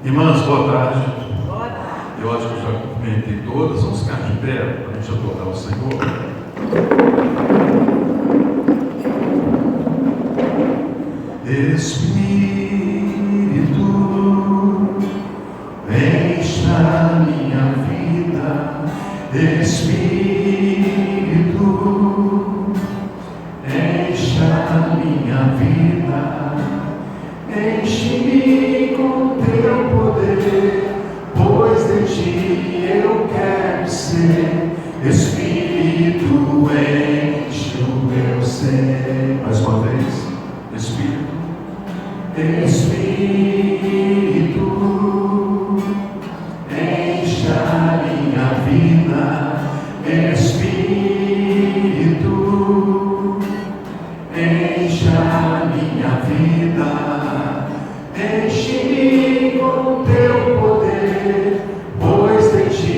Irmãs, boa tarde. Boa tarde. Eu acho que já cumprimentei todas. Vamos ficar de pé para a gente adorar o Senhor. Espírito, enche a minha vida. Espírito, enche a minha vida. Enche-me com teu poder, pois de ti eu quero ser. Espírito, enche o meu ser. Mais uma vez, Espírito, Espírito, enche a minha vida. Espírito, enche a minha vida. Enche-me com teu poder, pois de ti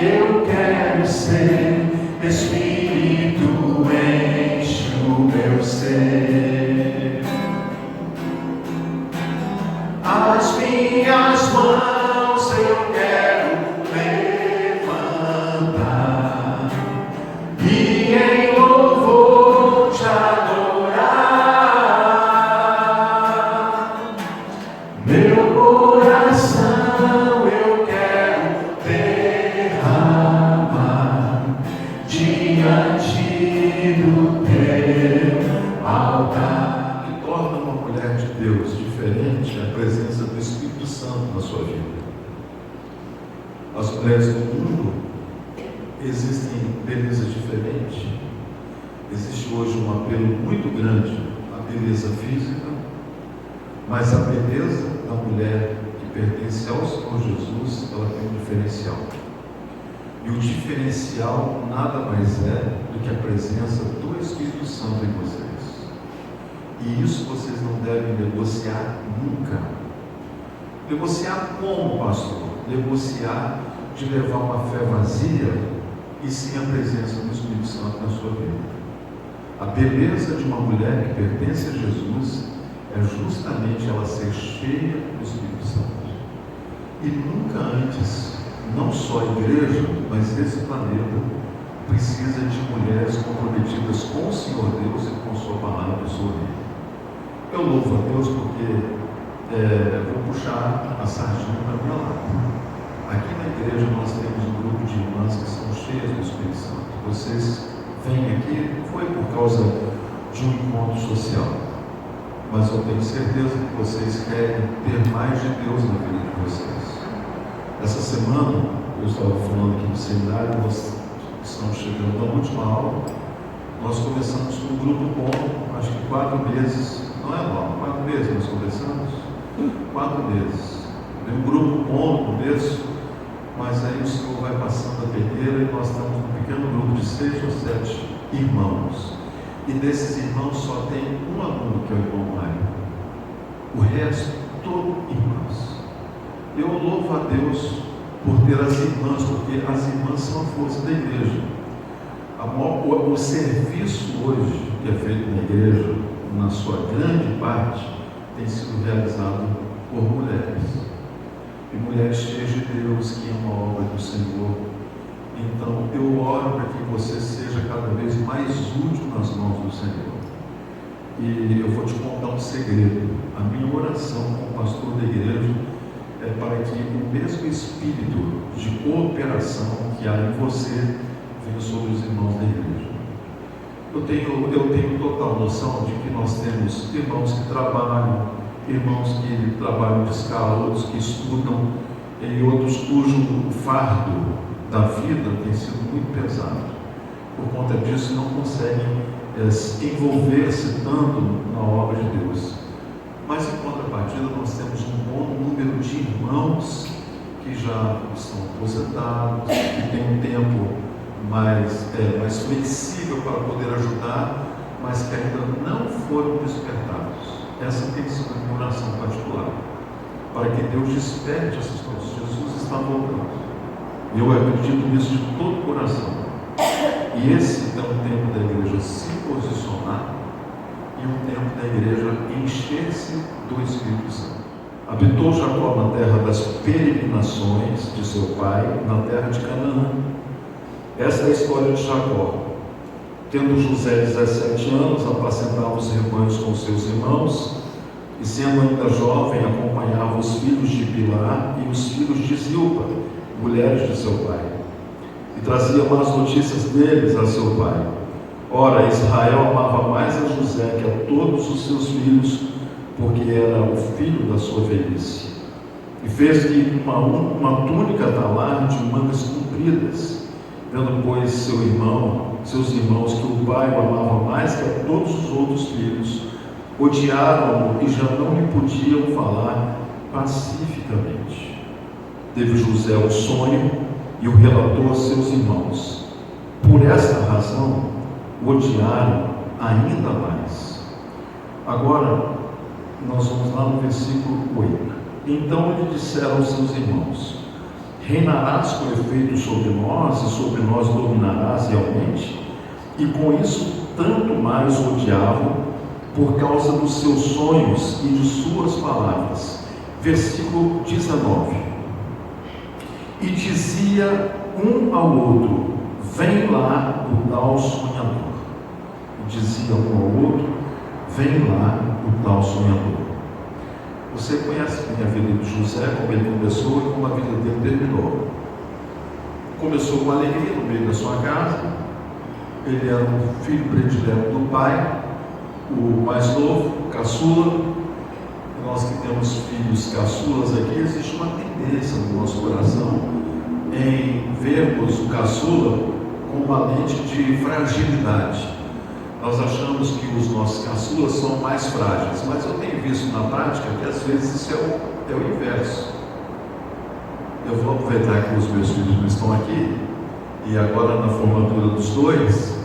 eu quero ser. Espírito, enche o meu ser. As minhas mãos eu quero levantar e em louvor te adorar. Meu coração eu quero derramar diante do teu altar. Que torna uma mulher de Deus diferente a presença do Espírito Santo na sua vida. As mulheres do mundo existem beleza diferente. Existe hoje um apelo muito grande à beleza física, mas a beleza da mulher que pertence ao Senhor Jesus, ela tem um diferencial. E o diferencial nada mais é do que a presença do Espírito Santo em vocês. E isso vocês não devem negociar nunca. Negociar como, pastor? Negociar de levar uma fé vazia e sim a presença do Espírito Santo na sua vida. A beleza de uma mulher que pertence a Jesus é justamente ela ser cheia do Espírito Santo. E nunca antes, não só a igreja, mas esse planeta precisa de mulheres comprometidas com o Senhor Deus e com sua palavra e sua vida. Eu louvo a Deus porque vou puxar a sardinha para minha lado. Aqui na igreja nós temos um grupo de irmãs que são cheias do Espírito Santo. Vocês vêm aqui, não foi por causa de um encontro social, mas eu tenho certeza que vocês querem ter mais de Deus na vida de vocês. Essa semana, eu estava falando aqui no seminário, nós estamos chegando na última aula. Nós começamos com um grupo bom, acho que 4 meses, não é mal, 4 meses nós começamos? 4 meses. Tem um grupo bom no começo, mas aí o Senhor vai passando a peneira e nós estamos com um pequeno grupo de 6 ou 7 irmãos. E desses irmãos só tem um aluno que é o irmão Mário. O resto, todos irmãos. Eu louvo a Deus por ter as irmãs, porque as irmãs são a força da igreja. O serviço hoje que é feito na igreja, na sua grande parte, tem sido realizado por mulheres. E mulheres cheias de Deus, que amam a obra do Senhor. Então, eu oro para que você seja cada vez mais útil nas mãos do Senhor. E eu vou te contar um segredo. A minha oração como pastor da igreja é para que o mesmo espírito de cooperação que há em você venha sobre os irmãos da igreja. Eu tenho total noção de que nós temos irmãos que trabalham de escala, outros que estudam, e outros cujo fardo da vida tem sido muito pesado. Por conta disso, não conseguem envolver-se tanto na obra de Deus. Mas, em contrapartida, nós temos um bom número de irmãos que já estão aposentados, que têm um tempo mais flexível para poder ajudar, mas que ainda não foram despertados. Essa tem sido a minha oração particular, para que Deus desperte essas coisas. Jesus está voltando. Eu acredito nisso de todo o coração. E esse é um tempo da igreja se posicionar e um tempo da igreja encher-se do Espírito Santo. Habitou Jacó na terra das peregrinações de seu pai, na terra de Canaã. Esta é a história de Jacó. Tendo José 17 anos, apacentava os rebanhos com seus irmãos, e sendo ainda jovem, acompanhava os filhos de Bilhá e os filhos de Zilpa, mulheres de seu pai, e trazia más notícias deles a seu pai. Ora, Israel amava mais a José que a todos os seus filhos, porque era o filho da sua velhice. E fez-lhe uma túnica talar de mangas compridas. Vendo, pois, seus irmãos, que o pai o amava mais que a todos os outros filhos, odiaram-no e já não lhe podiam falar pacificamente. Teve José um sonho e o relatou a seus irmãos. Por esta razão, o odiaram ainda mais. Agora, nós vamos lá no versículo 8. Então lhe disseram aos seus irmãos: reinarás com efeito sobre nós, e sobre nós dominarás realmente? E com isso tanto mais o odiavam, por causa dos seus sonhos e de suas palavras. Versículo 19. E dizia um ao outro: vem lá o tal sonhador. E dizia um ao outro: vem lá o tal sonhador. Você conhece bem a vida de José, como ele começou e como a vida dele terminou. Começou com alegria no meio da sua casa. Ele era um filho predileto do pai, o mais novo, caçula. Nós que temos filhos caçulas aqui, existe uma tendência no nosso coração em vermos o caçula com uma lente de fragilidade. Nós achamos que os nossos caçulas são mais frágeis, mas eu tenho visto na prática que às vezes isso é o inverso. Eu vou aproveitar que os meus filhos não estão aqui, e agora na formatura dos dois,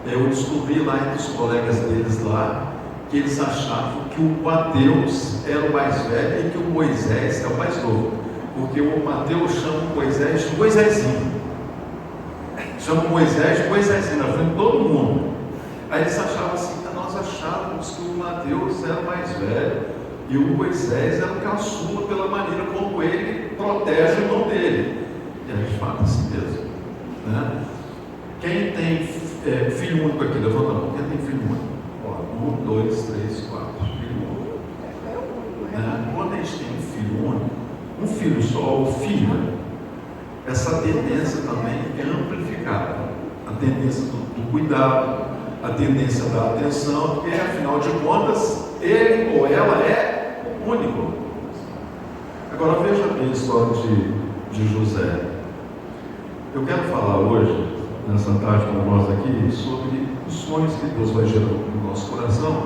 eu descobri lá entre os colegas deles lá, que eles achavam que o Mateus era o mais velho e que o Moisés é o mais novo, porque o Mateus chama o Moisés de Moisésinho, chama o Moisés de Moisésinho na frente de todo mundo. Aí eles achavam assim, nós achávamos que o Mateus era o mais velho e o Moisés era o caçula pela maneira como ele protege o irmão dele. E a gente fala assim mesmo, né? Quem tem filho único aqui? Levanta a mão. Quem tem filho único? Ó, 1, 2, 3, 4. Filho único. Né? Quando a gente tem um filho único, um filho só ou filha, essa tendência também é amplificada. A tendência do cuidado, a tendência da atenção, porque afinal de contas, ele ou ela é único. Agora veja bem a história de José. Eu quero falar hoje, nessa tarde para nós aqui, sobre os sonhos que Deus vai gerando no nosso coração.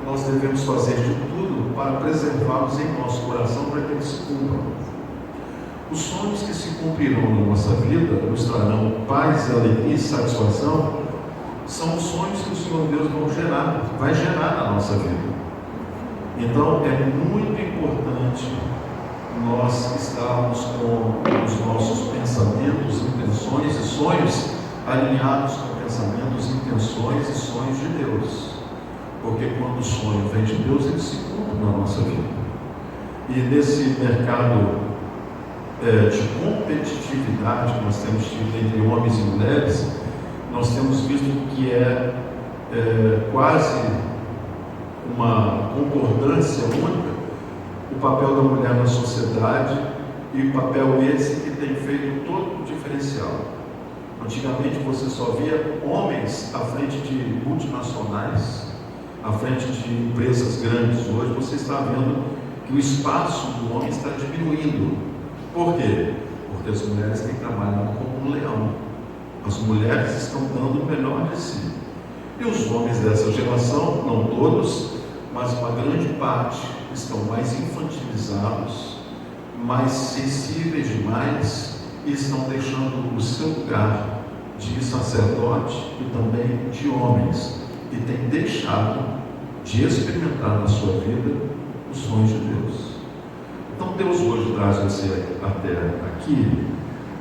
Nós devemos fazer de tudo para preservá-los em nosso coração para que eles se cumpram. Os sonhos que se cumprirão na nossa vida nos trarão paz, alegria e satisfação. São os sonhos que o Senhor Deus vai gerar na nossa vida. Então é muito importante nós estarmos com os nossos pensamentos, intenções e sonhos alinhados com pensamentos, intenções e sonhos de Deus. Porque quando o sonho vem de Deus, ele se cumpre na nossa vida. E nesse mercado de competitividade que nós temos tido entre homens e mulheres, nós temos visto que é quase uma concordância única o papel da mulher na sociedade, e o papel esse que tem feito todo o diferencial. Antigamente você só via homens à frente de multinacionais, à frente de empresas grandes. Hoje você está vendo que o espaço do homem está diminuindo. Por quê? Porque as mulheres têm trabalhado como um leão. As mulheres estão dando o melhor de si. E os homens dessa geração, não todos, mas uma grande parte, estão mais infantilizados, mais sensíveis demais, e estão deixando o seu lugar de sacerdote e também de homens, e têm deixado de experimentar na sua vida os sonhos de Deus. Então Deus hoje traz você até aqui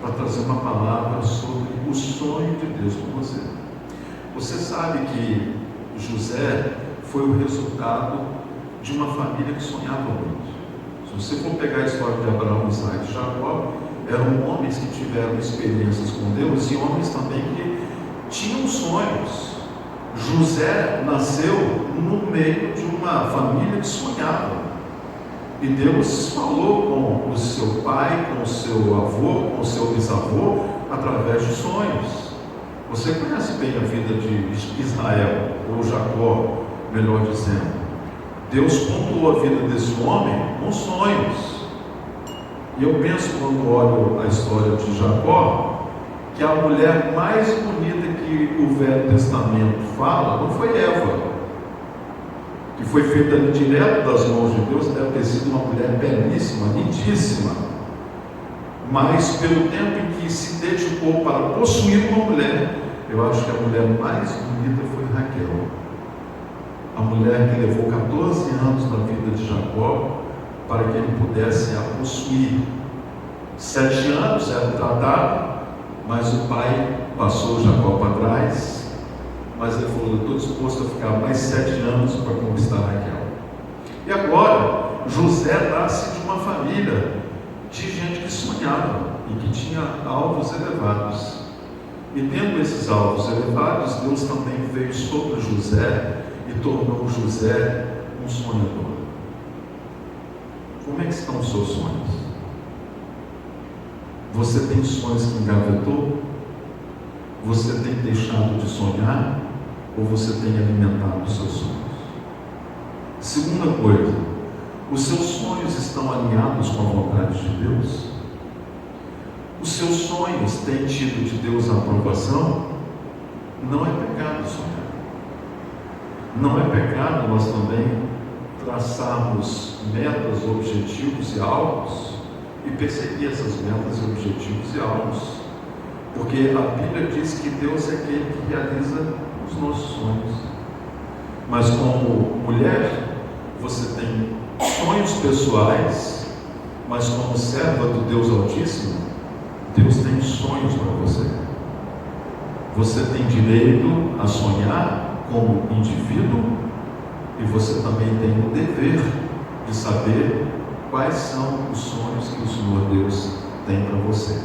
para trazer uma palavra sobre o sonho de Deus com você. Você sabe que José foi o resultado de uma família que sonhava muito. Se você for pegar a história de Abraão, Isaac e Jacó, eram homens que tiveram experiências com Deus e homens também que tinham sonhos. José nasceu no meio de uma família que sonhava. E Deus falou com o seu pai, com o seu avô, com o seu bisavô, através de sonhos. Você conhece bem a vida de Israel, ou Jacó, melhor dizendo. Deus contou a vida desse homem com sonhos. E eu penso, quando olho a história de Jacó, que a mulher mais bonita que o Velho Testamento fala não foi Eva, que foi feita direto das mãos de Deus, deve ter sido uma mulher belíssima, lindíssima, mas pelo tempo em que se dedicou para possuir uma mulher, eu acho que a mulher mais bonita foi Raquel, a mulher que levou 14 anos na vida de Jacó para que ele pudesse a possuir. 7 anos era tratado, mas o pai passou Jacó para trás, mas ele falou: eu estou disposto a ficar mais 7 anos para conquistar Raquel. E agora, José nasce de uma família de gente que sonhava e que tinha alvos elevados. E tendo esses alvos elevados, Deus também veio sobre José e tornou José um sonhador. Como é que estão os seus sonhos? Você tem sonhos que engavetou? Você tem deixado de sonhar? Ou você tem alimentado os seus sonhos? Segunda coisa, os seus sonhos estão alinhados com a vontade de Deus? Os seus sonhos têm tido de Deus a aprovação? Não é pecado sonhar. Não é pecado nós também traçarmos metas, objetivos e alvos e perseguir essas metas, objetivos e alvos, porque a Bíblia diz que Deus é aquele que realiza os nossos sonhos. Mas como mulher, você tem sonhos pessoais, mas como serva do Deus Altíssimo, Deus tem sonhos para você. Você tem direito a sonhar como indivíduo e você também tem o dever de saber quais são os sonhos que o Senhor Deus tem para você.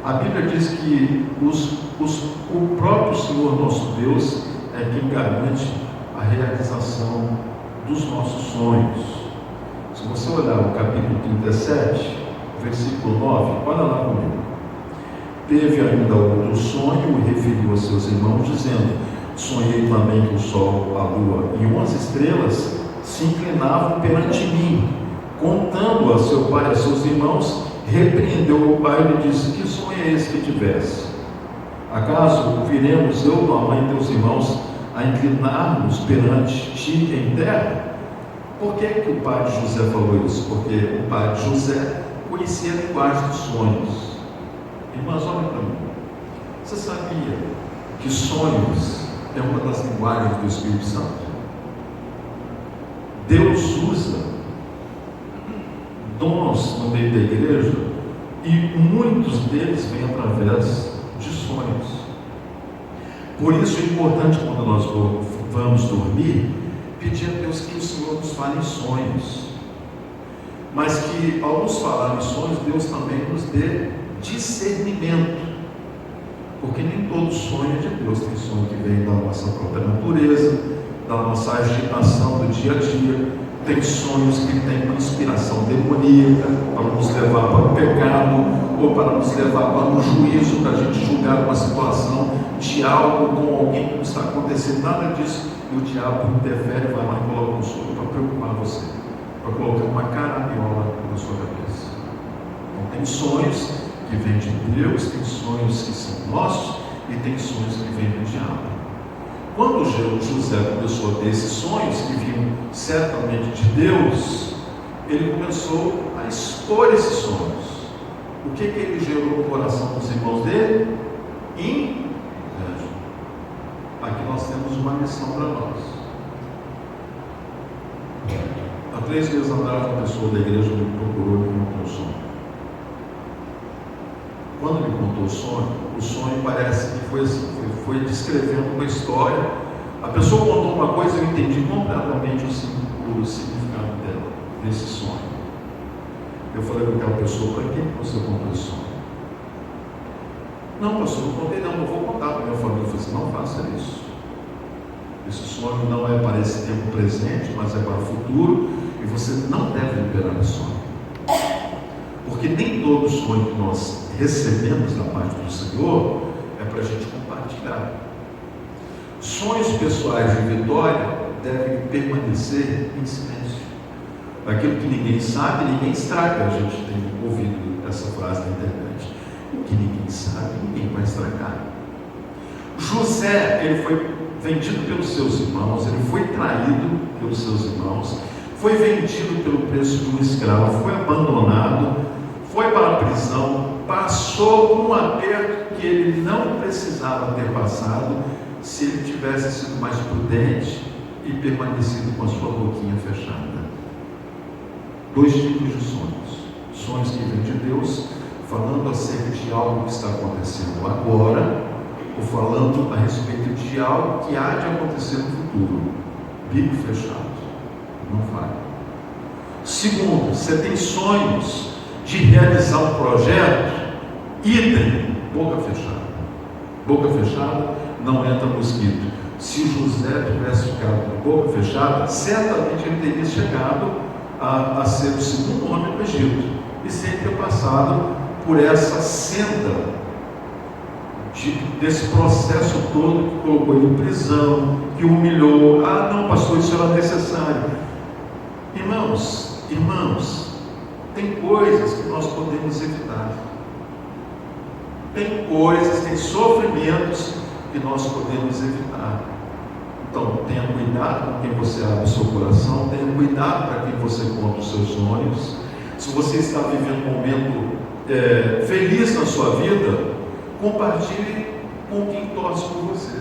A Bíblia diz que o próprio Senhor nosso Deus é quem garante a realização dos nossos sonhos. Se você olhar o capítulo 37, versículo 9, olha lá comigo. Teve ainda outro sonho e referiu a seus irmãos, dizendo: sonhei também que o sol, a lua e 11 estrelas se inclinavam perante mim. Contando a seu pai e a seus irmãos, repreendeu o pai e lhe disse: que sonho é esse que tivesse? Acaso viremos eu, tua mãe e teus irmãos a inclinar-nos perante ti em terra? Por que o pai de José falou isso? Porque o pai de José conhecia a linguagem dos sonhos. Irmãs, olhem para mim. Você sabia que sonhos é uma das linguagens do Espírito Santo? Deus usa dons no meio da igreja e muitos deles vêm através de sonhos. Por isso é importante, quando nós vamos dormir, pedir a Deus que o Senhor nos fale em sonhos, mas que ao nos falar em sonhos, Deus também nos dê discernimento, porque nem todo sonho é de Deus. Tem sonho que vem da nossa própria natureza, da nossa agitação do dia a dia. Tem sonhos que têm uma inspiração demoníaca para nos levar para o pecado ou para nos levar para o juízo, para a gente julgar uma situação de algo com alguém que não está acontecendo nada disso, e o diabo interfere, vai lá e coloca um sonho para preocupar você, para colocar uma caraminhola na sua cabeça. Então tem sonhos que vêm de Deus, tem sonhos que são nossos e tem sonhos que vêm do diabo. Quando José começou a ter esses sonhos que vinham certamente de Deus, ele começou a expor esses sonhos. O que ele gerou no coração dos irmãos dele? Inveja. Aqui nós temos uma lição para nós. Há 3 meses atrás, uma pessoa da igreja me procurou e me contou um sonho. Quando me contou o sonho parece que foi assim, foi descrevendo uma história A pessoa contou uma coisa e eu entendi completamente o significado dela, desse sonho. Eu falei para aquela pessoa: para que você contou esse sonho? Não, pastor, não contei não vou contar para a minha família. Eu falei assim: não faça isso. Esse sonho não é para esse tempo presente, mas é para o futuro, e você não deve liberar esse sonho. Porque nem todo sonho que nós recebemos da parte do Senhor é para a gente compartilhar. Sonhos pessoais de vitória devem permanecer em silêncio. Aquilo que ninguém sabe, ninguém estraga. A gente tem ouvido essa frase na internet. O que ninguém sabe, ninguém vai estragar. José, ele foi vendido pelos seus irmãos, ele foi traído pelos seus irmãos, foi vendido pelo preço de um escravo, foi abandonado, foi para a prisão, passou por um aperto que ele não precisava ter passado se ele tivesse sido mais prudente e permanecido com a sua boquinha fechada. 2 tipos de sonhos: sonhos que vêm de Deus, falando acerca de algo que está acontecendo agora, ou falando a respeito de algo que há de acontecer no futuro. Bico fechado, não vai. Segundo, você tem sonhos de realizar um projeto, idem, boca fechada. Boca fechada, não entra mosquito. Se José tivesse ficado com a boca fechada, certamente ele teria chegado a ser o segundo homem do Egito, e sem ter passado por essa senda desse processo todo que colocou ele em prisão, que o humilhou. Ah, não, pastor, isso era necessário. Irmãos, tem coisas que nós podemos evitar. Tem coisas, tem sofrimentos que nós podemos evitar. Então, tenha cuidado com quem você abre o seu coração, tenha cuidado para quem você conta os seus sonhos. Se você está vivendo um momento feliz na sua vida, compartilhe com quem torce por você.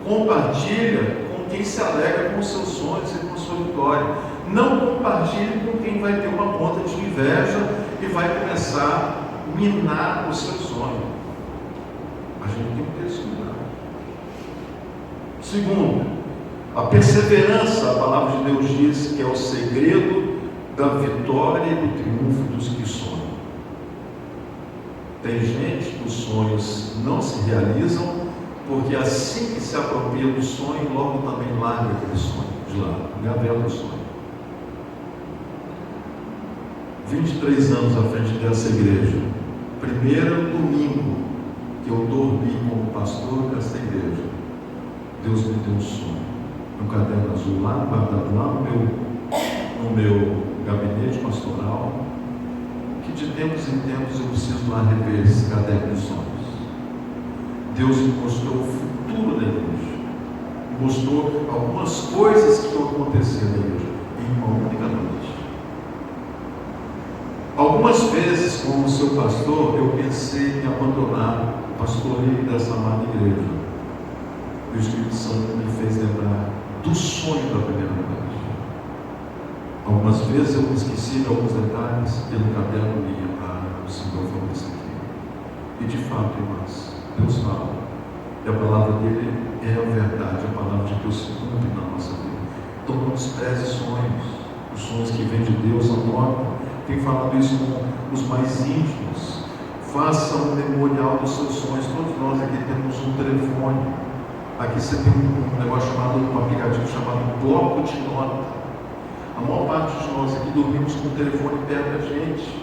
Compartilha com quem se alegra com os seus sonhos e com a sua vitória. Não compartilhe com quem vai ter uma ponta de inveja e vai começar a minar o seu sonho. A gente tem que ter esse cuidado. Segundo, a perseverança, a palavra de Deus diz que é o segredo da vitória e do triunfo dos que sonham. Tem gente que os sonhos não se realizam, porque assim que se apropria do sonho, logo também larga aquele sonho de lado, gaveta do sonho. 23 anos à frente dessa igreja, primeiro domingo que eu dormi como pastor dessa igreja, Deus me deu um sonho, um caderno azul lá, guardado lá no meu gabinete pastoral, que de tempos em tempos eu preciso lá rever esse caderno de sonhos. Deus me mostrou o futuro da igreja, mostrou algumas coisas que estão acontecendo na igreja em uma única noite. Algumas vezes, como seu pastor, eu pensei em abandonar o pastoreio dessa amada igreja. E o Espírito Santo me fez lembrar do sonho da primeira noite. Algumas vezes eu me esqueci de alguns detalhes, pelo caderno li, o Senhor falou isso aqui. E de fato, irmãos, Deus fala, e a palavra dele é a verdade, a palavra de Deus se cumpre na nossa vida. Então não despreze sonhos, os sonhos que vêm de Deus, anota. Tem falado isso com os mais íntimos. Faça um memorial dos seus sonhos. Todos nós aqui temos um telefone. Aqui você tem um negócio chamado, um aplicativo chamado bloco de nota. A maior parte de nós aqui dormimos com o telefone perto da gente.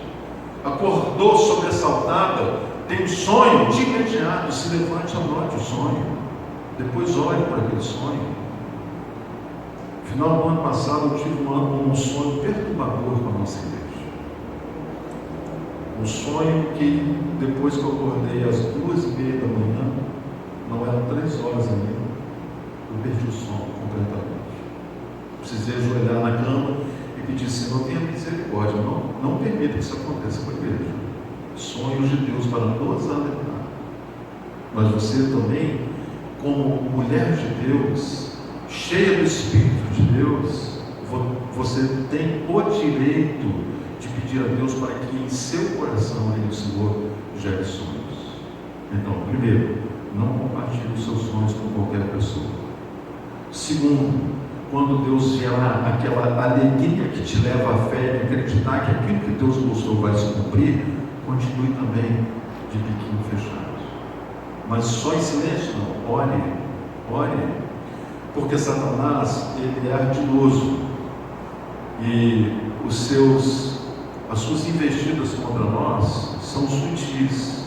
Acordou sobressaltada, tem um sonho, de imediato, se levante e anote o sonho. Depois olhe para aquele sonho. No final do ano passado eu tive um sonho perturbador com a nossa igreja. Um sonho que depois que eu acordei às 2h30 da manhã, não eram 3 horas ainda, eu perdi o sono completamente. Precisei ajoelhar na cama e pedir: Senhor, tenha misericórdia, não permita que isso aconteça com a igreja. Sonhos de Deus para nos alertar. Mas você também, como mulher de Deus, cheia do Espírito de Deus, você tem o direito de pedir a Deus para que em seu coração Ele, o Senhor, gere sonhos. Então, primeiro, não compartilhe os seus sonhos com qualquer pessoa. Segundo, quando Deus gerar aquela alegria que te leva à fé, de acreditar que aquilo que Deus mostrou vai se cumprir, continue também de biquinho fechado. Mas só em silêncio não, ore, porque Satanás, ele é ardiloso, e as suas investidas contra nós são sutis.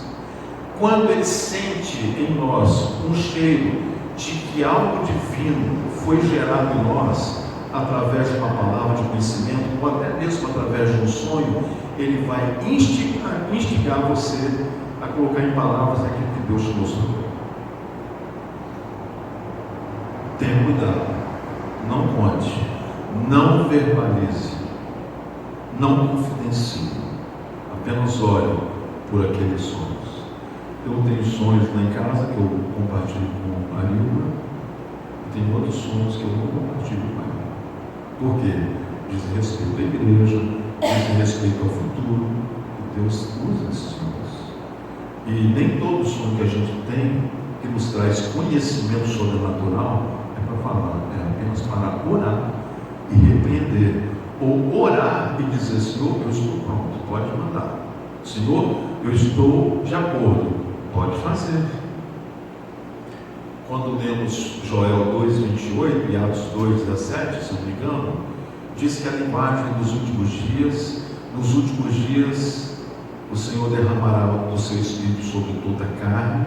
Quando ele sente em nós um cheiro de que algo divino foi gerado em nós, através de uma palavra de conhecimento, ou até mesmo através de um sonho, ele vai instigar você a colocar em palavras aquilo que Deus te mostrou. Tenha cuidado, não conte, não verbalize, não confidencie, apenas ore por aqueles sonhos. Eu tenho sonhos lá em casa que eu compartilho com a Nilma, e tem outros sonhos que eu não compartilho com ela. Por quê? Dizem respeito à igreja, dizem respeito ao futuro, e Deus usa esses sonhos. E nem todo sonho que a gente tem, que nos traz conhecimento sobrenatural, é para falar, é apenas para orar e repreender. Ou orar e dizer: Senhor, eu estou pronto, pode mandar. Senhor, eu estou de acordo, pode fazer. Quando lemos Joel 2,28 e Atos 2,17, se não me engano, diz que a linguagem dos últimos dias, nos últimos dias, o Senhor derramará do seu Espírito sobre toda a carne,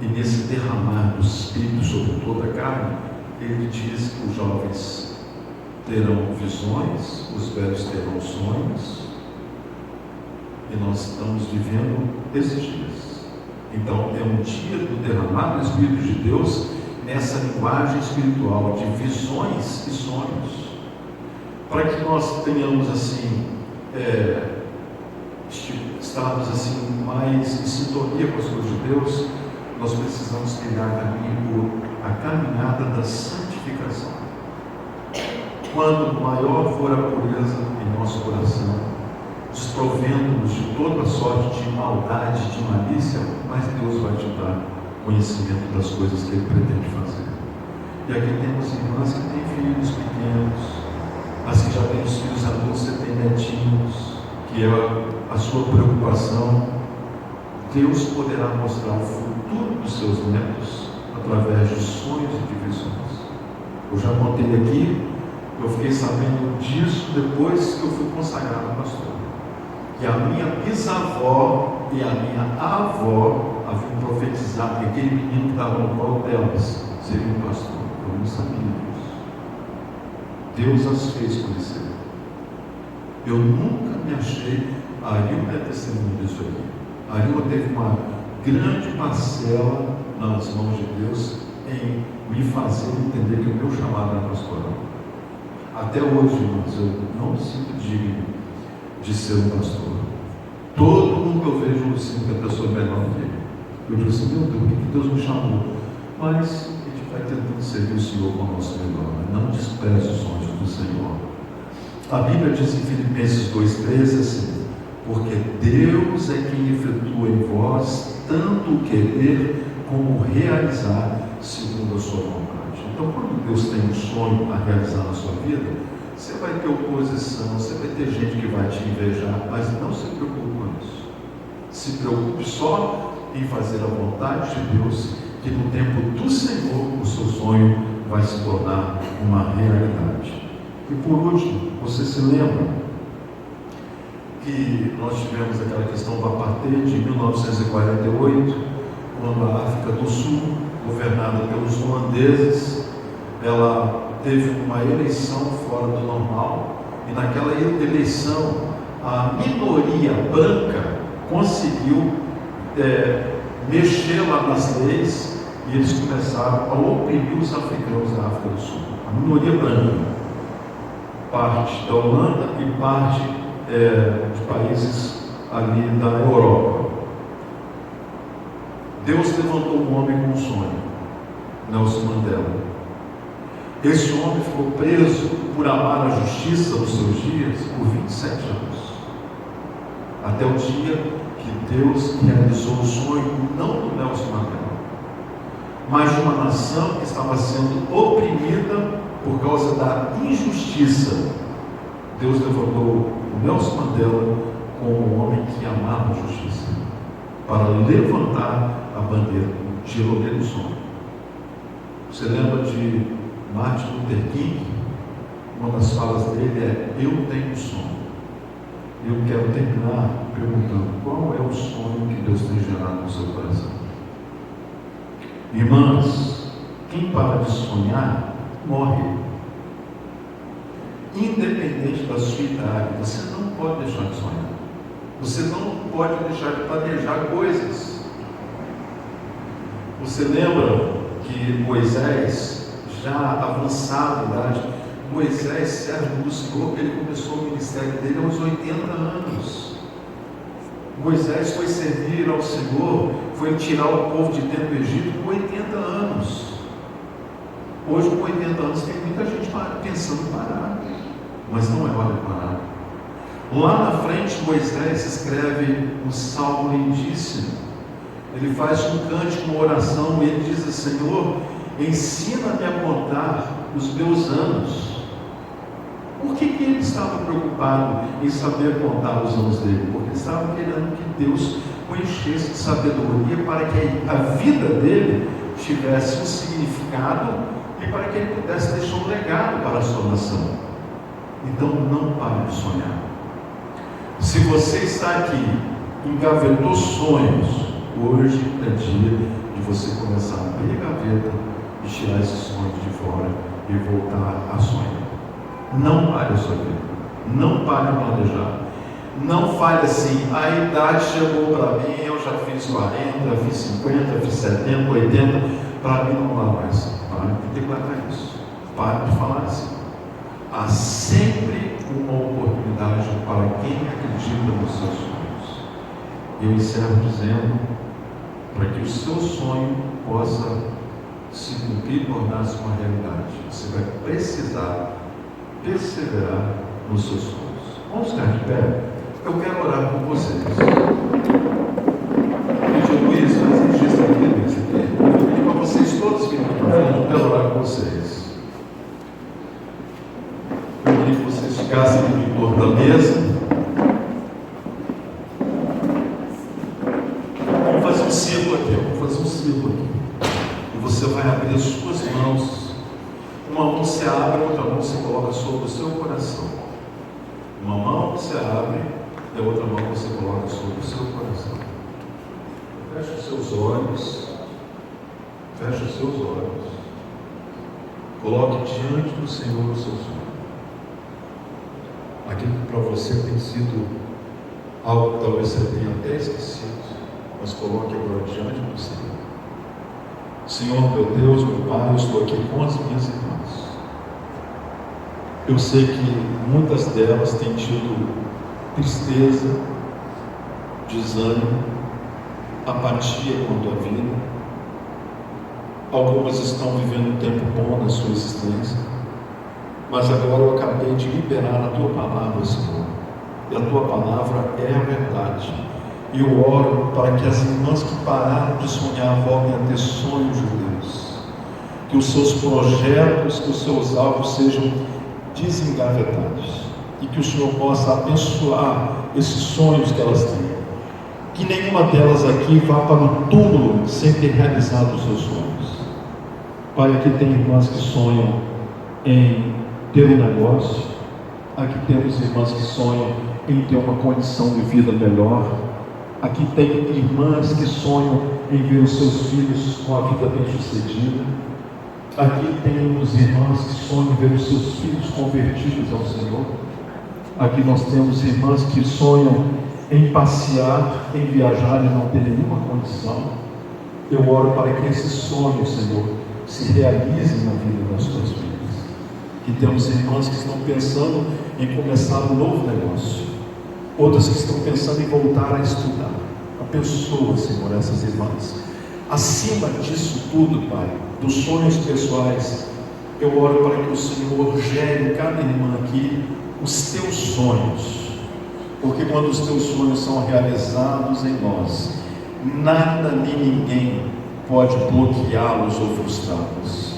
e nesse derramar do Espírito sobre toda a carne, ele diz que os jovens terão visões, os velhos terão sonhos, e nós estamos vivendo esses dias. Então é um dia do derramar do Espírito de Deus nessa linguagem espiritual de visões e sonhos, para que nós tenhamos assim, estarmos assim mais em sintonia com as coisas de Deus. Nós precisamos trilhar a caminhada da santificação. Quando maior for a pureza em nosso coração, desprovendo-nos de toda sorte de maldade, de malícia, mas Deus vai te dar conhecimento das coisas que Ele pretende fazer. E aqui temos irmãs que têm filhos pequenos, as que já têm os filhos adultos, você tem netinhos, que é a sua preocupação. Deus poderá mostrar o futuro dos seus netos através de sonhos e de visões. Eu já contei aqui, eu fiquei sabendo disso depois que eu fui consagrado pastor. Que a minha bisavó e a minha avó haviam profetizado que aquele menino que estava no colo delas seria um pastor. Eu não sabia disso. Deus as fez conhecer. Eu nunca me achei. A Arilma é testemunha disso aqui. A Arilma teve uma grande parcela nas mãos de Deus em me fazer entender que o meu chamado era pastoral. Até hoje, irmãos, eu não me sinto digno de ser um pastor. Todo mundo que eu vejo, eu sinto que a pessoa é melhor do que eu. Eu digo assim: meu Deus, por que Deus me chamou? Mas a gente vai tentando servir o Senhor com o nosso melhor, né? Não despreze os sonhos do Senhor. A Bíblia diz em Filipenses 2,13 assim: porque Deus é quem efetua em vós tanto o querer como o realizar segundo a sua vontade. Então, quando Deus tem um sonho a realizar na sua vida, você vai ter oposição, você vai ter gente que vai te invejar, mas não se preocupe com isso. Se preocupe só em fazer a vontade de Deus, que no tempo do Senhor o seu sonho vai se tornar uma realidade. E por último, você se lembra que nós tivemos aquela questão do apartheid de 1948, quando a África do Sul, governada pelos holandeses, ela teve uma eleição fora do normal, e naquela eleição a minoria branca conseguiu mexer lá nas leis, e eles começaram a oprimir os africanos da África do Sul. A minoria branca, parte da Holanda e parte de países ali da Europa. Deus levantou um homem com um sonho, Nelson Mandela. Esse homem ficou preso por amar a justiça nos seus dias por 27 anos. Até o dia que Deus realizou o sonho, não do Nelson Mandela, mas de uma nação que estava sendo oprimida por causa da injustiça. Deus levantou o Nelson Mandela como um homem que amava a justiça, para levantar a bandeira. Gerou dele o sonho. Você lembra de Martin Luther King? Uma das falas dele é: eu tenho um sonho. Eu quero terminar perguntando: qual é o sonho que Deus tem gerado no seu coração? Irmãs, quem para de sonhar, morre. Independente da sua idade, você não pode deixar de sonhar. Você não pode deixar de planejar coisas. Você lembra que Moisés, já avançado em idade, Moisés, servo do Senhor, ele começou o ministério dele aos 80 anos. Moisés foi servir ao Senhor, foi tirar o povo de dentro do Egito com 80 anos. Hoje, com 80 anos, tem muita gente pensando em parar, mas não é hora de parar. Lá na frente, Moisés escreve um salmo lindíssimo. Ele faz um cântico, uma oração, e ele diz: Senhor, ensina-me a contar os meus anos. Por que ele estava preocupado em saber contar os anos dele? Porque ele estava querendo que Deus o enchesse de sabedoria para que a vida dele tivesse um significado e para que ele pudesse deixar um legado para a sua nação. Então não pare de sonhar. Se você está aqui, engavetou sonhos, hoje é dia de você começar a abrir a gaveta e tirar esses sonhos de fora e voltar a sonhar. Não pare a sua vida, não pare de planejar. Não fale assim: a idade chegou para mim, eu já fiz 40, fiz 50, fiz 70, 80, para mim não dá mais. Pare de declarar isso, pare de falar assim. Há sempre uma oportunidade para quem acredita nos seus sonhos. Eu encerro dizendo: para que o seu sonho possa se cumprir e tornar-se uma realidade, você vai precisar perseverar nos seus sonhos. Vamos ficar de pé? Eu quero orar com vocês. Pediu Luiz, faz registro aqui, Luiz, aqui. Eu vou pedir para vocês todos virem para frente, eu quero orar com vocês. Eu queria que vocês ficassem em torno da mesa. Vamos fazer um círculo aqui, E você vai abrir as suas mãos. Uma mão você abre, outra mão você coloca sobre o seu coração. Uma mão você abre e a outra mão você coloca sobre o seu coração. Feche os seus olhos. Feche os seus olhos. Coloque diante do Senhor o seu sonho. Aquilo que para você tem sido algo que talvez você tenha até esquecido, mas coloque agora diante do Senhor. Senhor, meu Deus, meu Pai, eu estou aqui com as minhas irmãs. Eu sei que muitas delas têm tido tristeza, desânimo, apatia quanto à vida. Algumas estão vivendo um tempo bom na sua existência, mas agora eu acabei de liberar a Tua palavra, Senhor, e a Tua palavra é a verdade. E eu oro para que as irmãs que pararam de sonhar voltem a ter sonhos de Deus, que os seus projetos, que os seus alvos sejam desengavetados, e que o Senhor possa abençoar esses sonhos que elas têm, que nenhuma delas aqui vá para o túmulo sem ter realizado os seus sonhos. Pai, aqui tem irmãs que sonham em ter um negócio, aqui temos irmãs que sonham em ter uma condição de vida melhor, aqui tem irmãs que sonham em ver os seus filhos com a vida bem sucedida, aqui temos irmãs que sonham em ver os seus filhos convertidos ao Senhor, aqui nós temos irmãs que sonham em passear, em viajar e não ter nenhuma condição. Eu oro para que esses sonhos, Senhor, se realizem na vida das tuas vidas. Que temos irmãs que estão pensando em começar um novo negócio, outras que estão pensando em voltar a estudar. Abençoa, Senhor, essas irmãs. Acima disso tudo, Pai, dos sonhos pessoais, eu oro para que o Senhor gere em cada irmã aqui os teus sonhos, porque quando os teus sonhos são realizados em nós, nada nem ninguém pode bloqueá-los ou frustrá-los.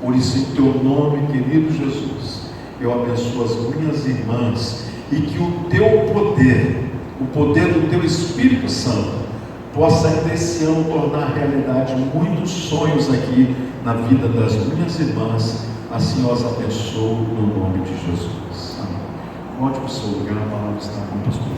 Por isso, em teu nome, querido Jesus, eu abençoo as minhas irmãs e que o teu poder, o poder do teu Espírito Santo, possa ainda esse ano tornar realidade muitos sonhos aqui na vida das minhas irmãs. Assim eu as abençoo no nome de Jesus. Amém. Volte para o seu lugar, a palavra está com o pastor.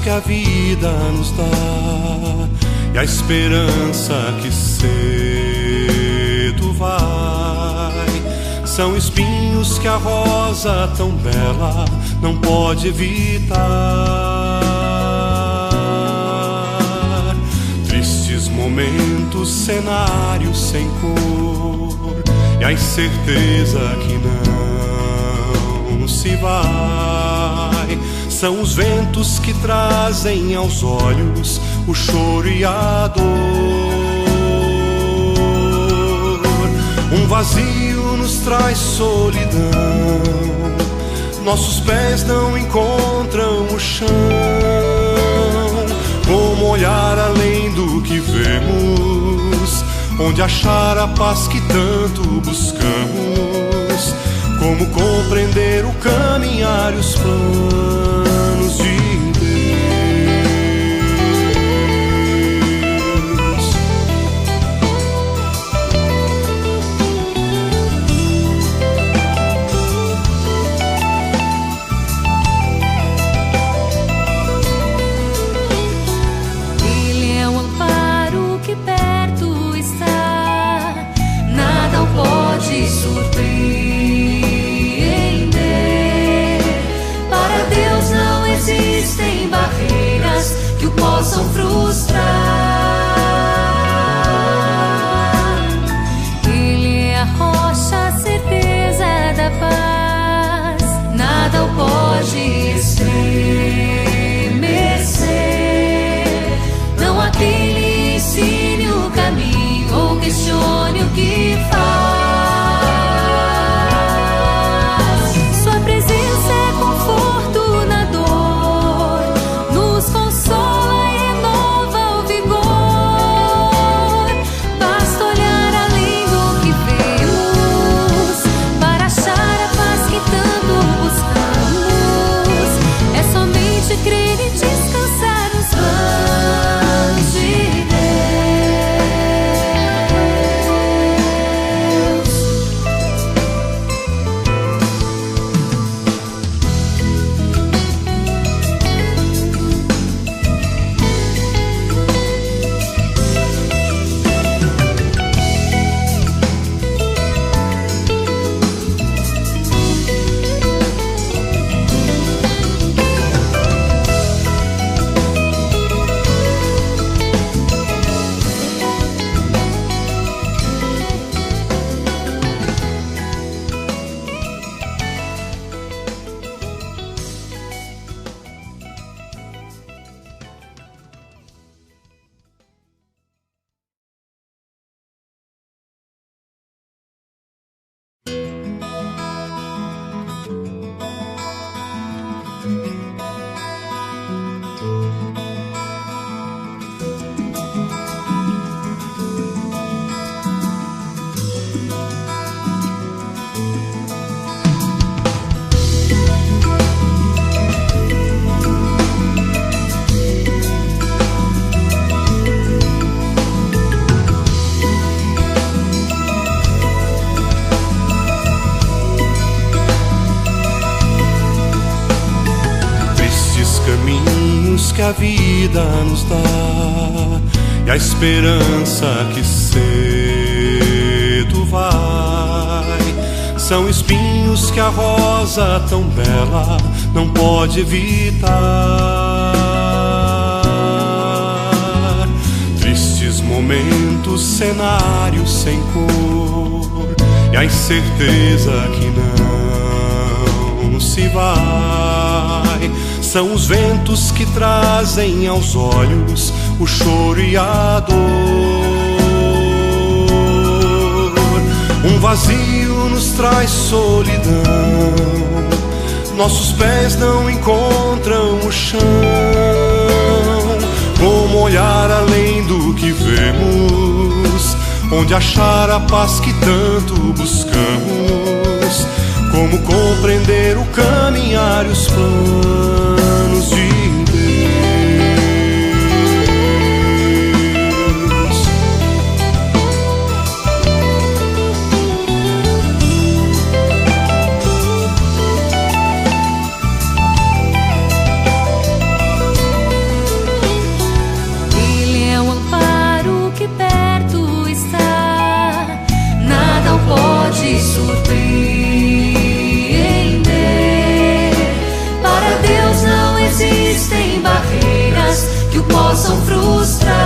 Que a vida nos dá e a esperança que cedo vai, são espinhos que a rosa tão bela não pode evitar. Tristes momentos, cenários sem cor e a incerteza que não se vai. São os ventos que trazem aos olhos o choro e a dor. Um vazio nos traz solidão, nossos pés não encontram o chão. Como olhar além do que vemos, onde achar a paz que tanto buscamos? Como compreender o caminhar e os planos de Deus? Ele é o amparo que perto está, nada o pode surpreender. Existem barreiras que o possam frustrar. Ele é a rocha, a certeza da paz, nada o pode estremecer. Não há quem lhe ensine o caminho ou questione o que faz. Sua presença é conforto na dor, nos consola e renova o vigor. Basta olhar além do que vemos para achar a paz que tanto buscamos. É somente crer e descansar nos planos de que a vida nos dá e a esperança que cedo vai, São espinhos que a rosa tão bela não pode evitar. Tristes momentos, cenários sem cor, e a incerteza que não se vai. São os ventos que trazem aos olhos o choro e a dor. Um vazio nos traz solidão, nossos pés não encontram o chão. Como olhar além do que vemos, onde achar a paz que tanto buscamos? Como compreender o caminhar e os planos de possam frustrar.